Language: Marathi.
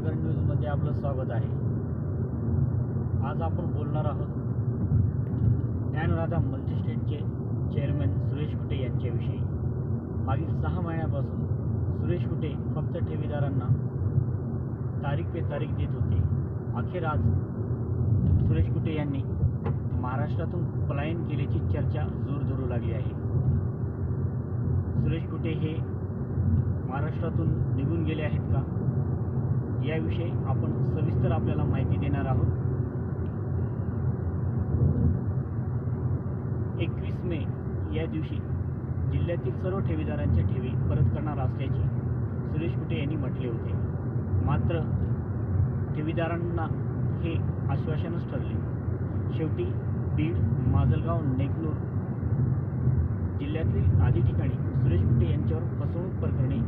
सागर न्यूजमध्ये आपलं स्वागत आहे। आज आपण बोलणार आहोत ज्ञानराधा मल्टीस्टेटचे चेअरमन सुरेश कुटे यांच्याविषयी। मागील 6 महिन्यापासून सुरेश कुटे फक्त ठेवीदारांना तारीख पे तारीख देत होते। अखेर आज सुरेश कुटे यांनी महाराष्ट्रातून पलायन केल्याची चर्चा जोर धरू लागली आहे। सुरेश कुटे हे महाराष्ट्रातून निघून गेले आहेत का, याविषयी आपण सविस्तर आपल्याला माहिती देणार आहोत। 21 मे या दिवशी जिल्ह्यातील सर्व ठेवीदारांच्या ठेवी परत करणार असल्याचे सुरेश कुटे यांनी म्हटले होते। मात्र ठेवीदारांना हे आश्वासनच ठरले। शेवटी बीड, माजलगाव, नेकनूर जिल्ह्यातील आदी ठिकाणी सुरेश कुटे यांच्यावर फसवणूक प्रकरणी